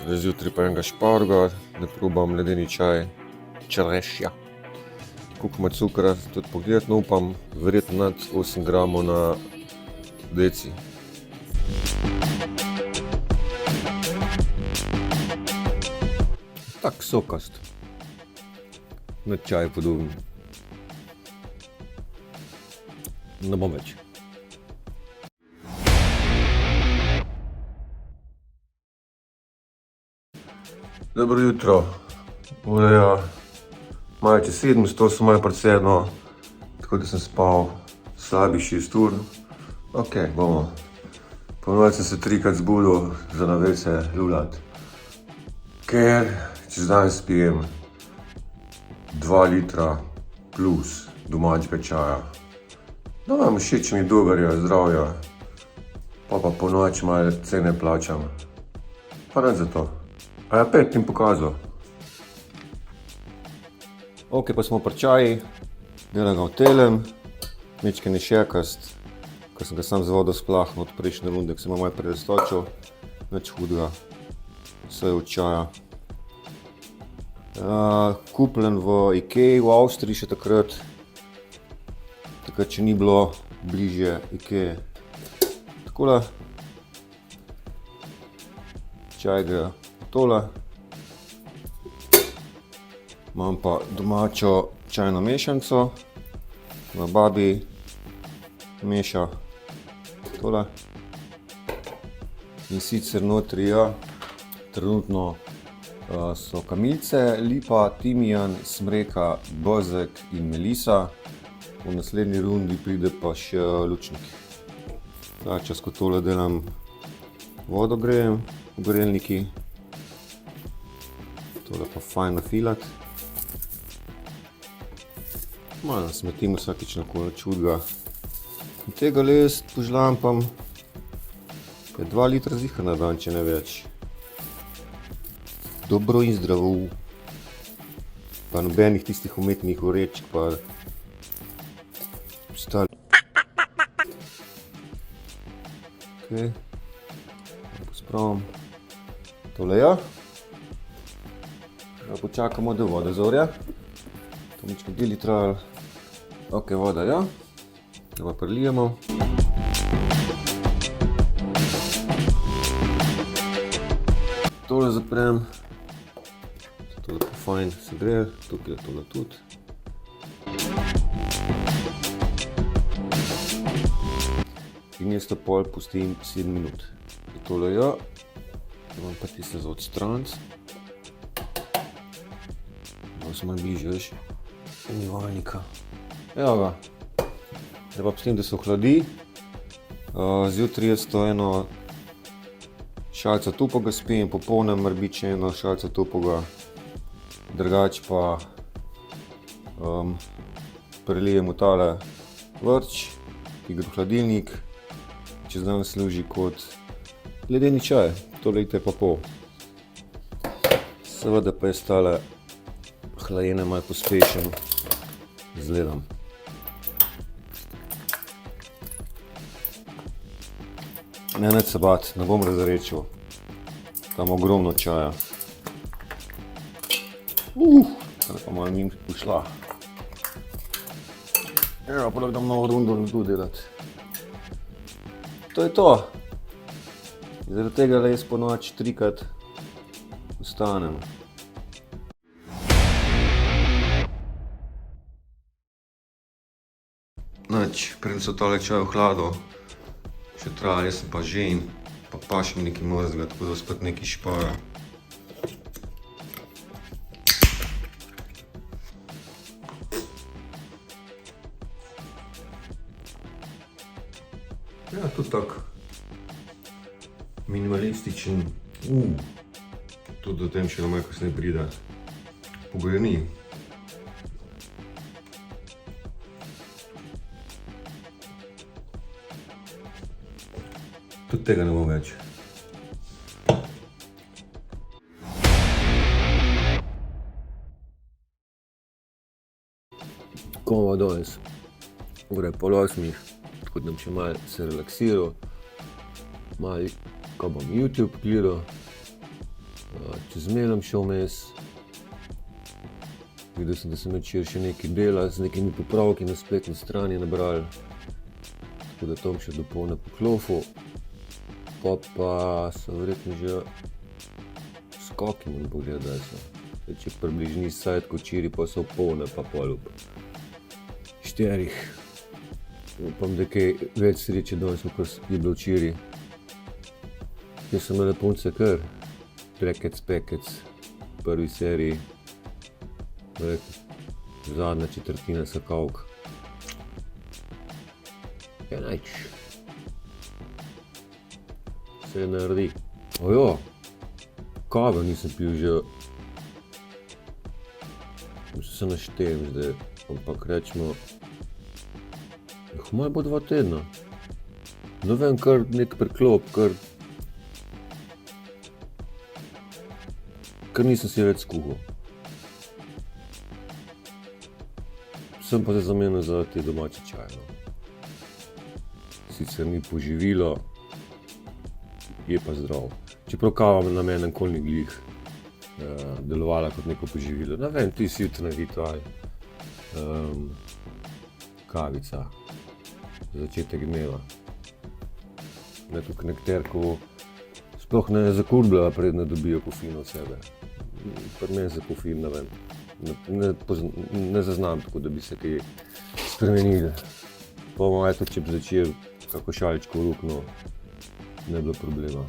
zjutraj pa enega šparga, da probam ledeni čaj čerešja. Koliko ima cukra, tudi pogledati, no upam, verjetno nad 8 gramov na deci. Tak sokast, na čaj podoben. Ne bom več. Dobro jutro, ura malo čez 7, to sem malo predsedno, tako da sem spal slabih 6 ur. Ok, bomo. Ponovno sem se 3krat zbudil za na WC lulat, ker čez dan spijem 2 litra plus domačega čaja. No, vam všeč mi dober je, zdravja, pa po noči malo cene plačam. Pa ne za to. A ja, pet jim pokazal. Ok, pa smo pri čaji, delam ga v telem, mečken je šekast, ko sem ga sam z vodo splahnil od prejšnje runde, ko sem ga malo prestočil, nič hudega, vse je od čaja. Kupljen v Ikei v Avstriji še takrat, če ni bilo bližje Ikee. Takole, čaj gre tole. Imam pa domačo čajno mešanico, v babi meša tole. In sicer notri trenutno so kamilice, lipa, timijan, smreka, bezeg in melisa. V naslednji rundi pride pa še lučnik. Ta čas, ko tole delam, vodo grejem v grelniki. Tole pa fajn nafilat. Malo smetim vsakič na nič hudega. In tega les požlampam 2 litra zihar na dan, če ne več. Dobro in zdravo. Pa nobenih tistih umetnih vrečk pa ostali. Ok, pospravim tole ja. Počakamo, da voda zorja. To mičko 2 litra. Ok, voda ja. Da pa prelijemo. Tole zaprem. Tole pa fajn se gre, tukaj je tole tudi. In jaz to pol pustim 7 minut. Tole ja. Imam pa tiste za odstraniti. Malo sem malo bliže, veš, umivalnika. Evo ga. Zdaj pa pustim, da se ohladi. Zjutraj jaz to eno šalico topoga spijem, popolnem mrbiče eno šalico topoga. Drugače pa prelijem v tale vrč, ki gre v hladilnik. Čez dan služi kot ledeni čaj, to lejte pa pol. Seveda pa jaz tale hlajenje malo pospešen z ledom. Ne nič se bat, ne bom razrečil. Tam ogromno čaja. Tale pa malo mim ušla. Evo, pa lahko dam novo rundo tu delati. To je to. Zaradi tega le jaz po noči 3krat vstanem. Nič, preden so tole čaj v hladu, še traja, jaz sem pa žen, pa paš mi nekaj mrzga, tako da spet nekaj špara. Ja, tudi tak minimalističen, tudi do tem še malo kasneje pride, pogojeni. Tudi tega ne bom več. Kova danes, ura je 7:30, tako da bom še malo se relaksiral, malo ko bom YouTube gledal. čez Melem šel vmes. Videl sem, da sem včeraj še nekaj dela z nekimi popravki na spletni strani nabrali. Tako da tam še dopolne poklofil. Pa so verjetno že skoki, moram pogledati, da so. Če približni sajt kot včeraj, pa so polne, pa pol ob 4. Upam, da kaj več sreče danes, kot je bilo včeraj. Jaz sem imel punce kar Trekec-pekec v prvi seriji. Zadnja četrtina skakavk. Ja, nič. Se naredi. Ojo, kave nisem pil že. Se naštejem zdaj, ampak rečemo, malo bo 2 tedna. Ne vem, kar nek preklop, kar nisem si več skuhal. Sem pa se zamenil za te domače čaje. Sicer ni poživilo, je pa zdrav. Čeprav kava na mene nikoli ni glih delovala kot neko poživilo. Ne vem, ti si jutri ritual, kavica, začetek dneva. Nekako nekterko sploh ne zakurbljajo, predno dobijo kofein od sebe. Pri meni za kofein ne vem. Ne zaznam tako, da bi se kaj spremenili. Pa malo eto, če bi začel kako šaličko rukno, ne bilo problema.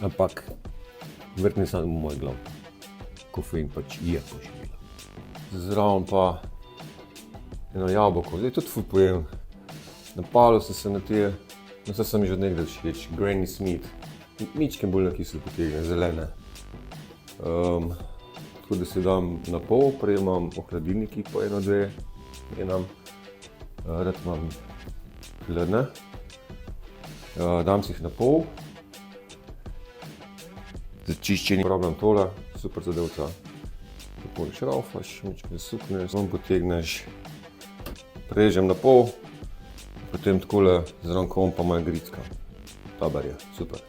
Ampak verjetno samo v moj glav. Kofein pač je poživilo. Zraven pa eno jabolko, zdaj tudi ful pojem. Napalil sem se na te, vse sem mi že od nekdaj všeč, Granny Smith. Mičke bolj na kislo potegne, zelene. Tako da se dam na pol, prej imam v hladilniki po 1-2, rad imam hladne. Dam si jih na pol. Za čiščenje uporabljam tole, super zadevca. Tako šraufaš, mičke sukneš, vam potegneš, prerežem na pol, potem takole zraven kompa malo gricka. Dober je, super.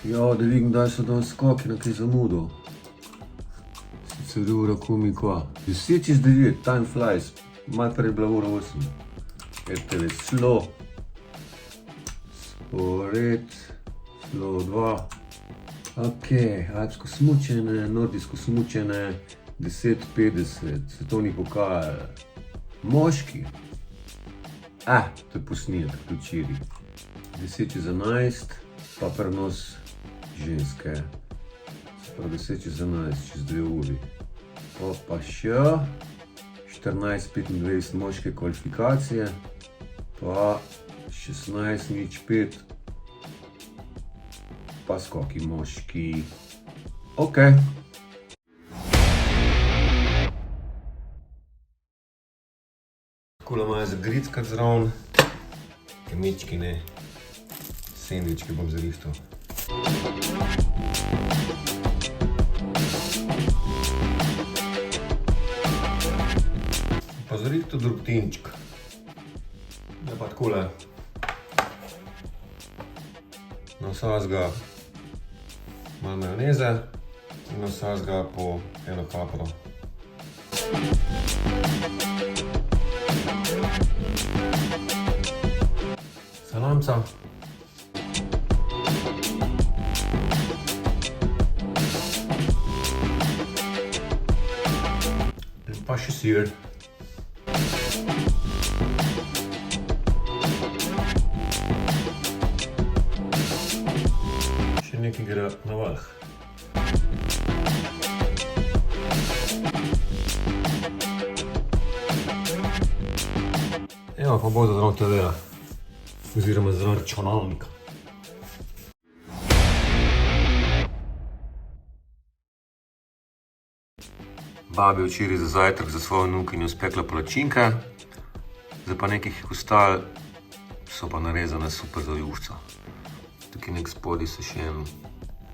Ja, da vidim, da so danes skoki na kaj zamudil. Sicer je ura komi kva. 10:09, time flies. Malo prej je bila ura 8. RTV Slo. Spored. Slo 2. Ok, alpsko smučenje, nordijsko smučenje. 10:50, svetovni pokal. Moški. To je posnetek, to včeraj. 10:11, pa prenos ženske. Se pravi 10:11, čez 2 uri. Pa še 14:25 moške kvalifikacije, pa 16:05 pa skoki moški. Ok. Takole malo za grickati zraven, kemičkine, sendvičke bom zarihtal. Pa zarihtal drobtinček. Ja pa takole. Na vsakega malo majoneze in na vsakega po 1 kapro. Salamca. In pa še sir. Še nekaj gre na vrh. Evo pa bo zraven TV-ja. Oziroma zraven računalnika. Babi je včeraj za zajtrk za svojo vnukinjo spekla palačinke, zdaj pa nekih jih ostalo, so pa narezane super za jušca. Tukaj nek spodaj se še en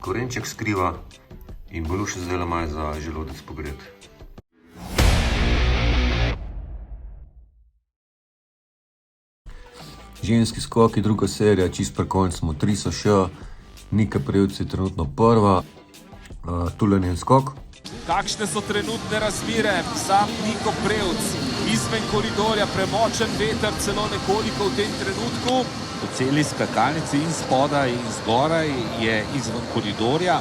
korenček skriva in bo še zdajle malo za želodec pogret. Ženski skoki, druga serija, čist pri koncu smo 3 so še. Nika Prevc je trenutno prva. Tule njen skok. Kakšne so trenutne razmere? Sam Niko Prevc izven koridorja, premočen veter celo nekoliko v tem trenutku. Po celi skakalnici in spodaj in zgoraj je izven koridorja.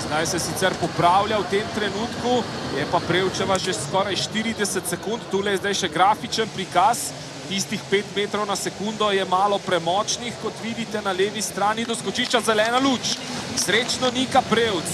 Zdaj se sicer popravlja v tem trenutku, je pa Prevčeva že skoraj 40 sekund. Tule je zdaj še grafičen prikaz. Tistih 5 metrov na sekundo je malo premočnih, kot vidite na levi strani do skočišča zelena luč. Srečno Nika Prevc.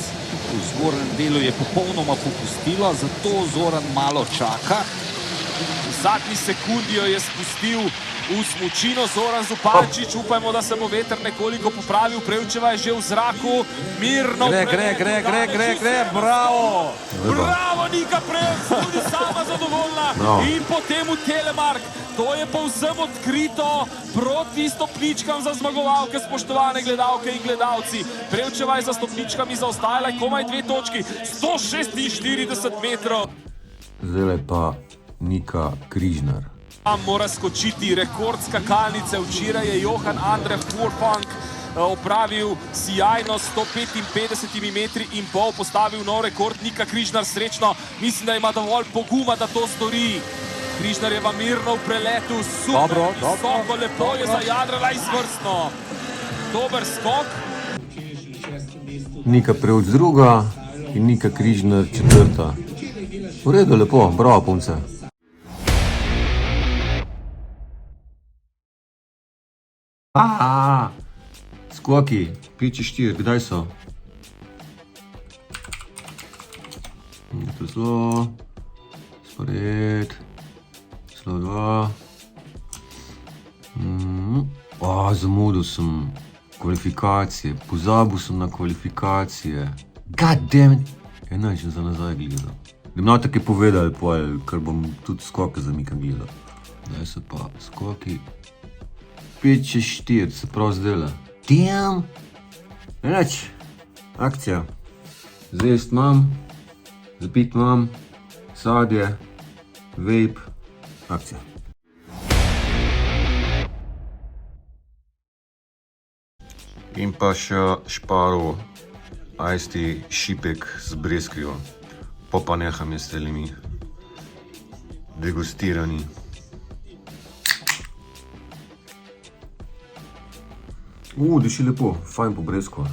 V zgornjem delu je popolnoma popustilo, zato Zoran malo čaka. V zadnji sekundi jo je spustil v smučino Zoran Zupančič. Upajmo, da se bo veter nekoliko popravil. Prevčeva je že v zraku. Mirno. Gre, bravo! Bravo Nika Prevc, tudi sama zadovoljna. In potem v Telemark. To je povsem odkrito proti stopničkam za zmagovalke, spoštovane gledalke in gledalci. Prevčeva je za stopničkami zaostajala komaj 2 točki, 146 metrov. Zdaj pa Nika Križnar. Tam mora skočiti rekord skakalnice. Včeraj je Johan Andre Forfang opravil sijajno 155 metri in pol, postavil nov rekord. Nika Križnar srečno, mislim, da ima dovolj poguma, da to stori. Križnarjeva mirno v preletu, super, visoko, lepo je zajadrala, izvrstno. Dober skok. Nika Prevc druga in Nika Križnar četrta. V redu, lepo, bravo punce. Skoki, piči 4, kdaj so? To zelo, spored. Slovo 2. Zamudil sem kvalifikacije, pozabil sem na kvalifikacije. God damn it! Ena že za nazaj gledal. Da bi tako je povedal, ker bom tudi skoke za Mika gledal. Zdaj so pa skoki 5-4, se prav zdela. Damn! Reč, akcija. Zest imam, zapit imam, sadje, vape. Akcija. In pa še šparu ajsti šipek z breskvijo. Pa neham je s telimi degustirani. Diši lepo, fajn po breskvo.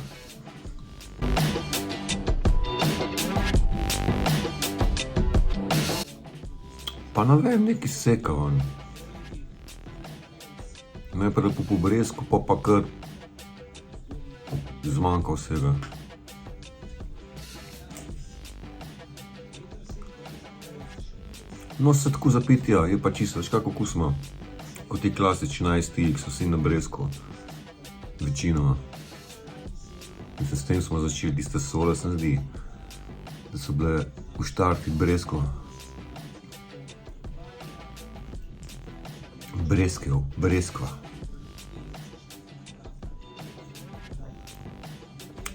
Pa ne vem, neki seka van. Najprej po brezku, pa kar zmanjka vsega. No, se tako zapiti, ja, je pa čisto, veš kako okus ima. Kot ti klasični ajsti, ki so vsi na brezku. Večinoma. Mislim, s tem smo začeli, tiste sole se zdi, da so bile v štarti brezko. Breskva.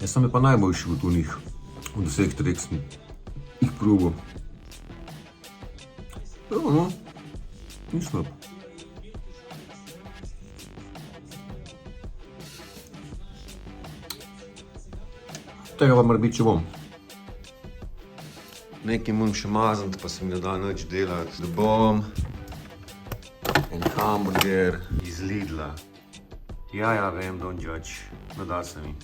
Jaz sem je pa najboljši od njih, od vseh treh sem jih probal. No, ni slab. Tega pa mora biti, če bom. Nekaj moram še mazati, pa se mi ne da nič delati. Da bom en hamburger iz Lidla. Ja, vem, don't judge. Ne da se mi.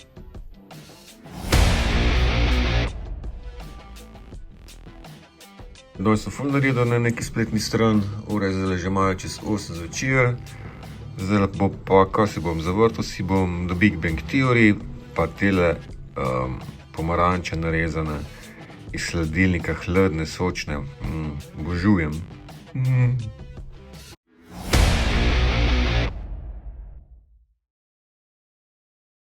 Dol sem ful naredil na neki spletni stran, ura je zdaj že malo čez 8 zvečer. Zdaj bo pa, kaj si bom zavrtel, si bom The Big Bang Theory, pa tele pomaranče narezane iz hladilnika, hladne, sočne. Obožujem.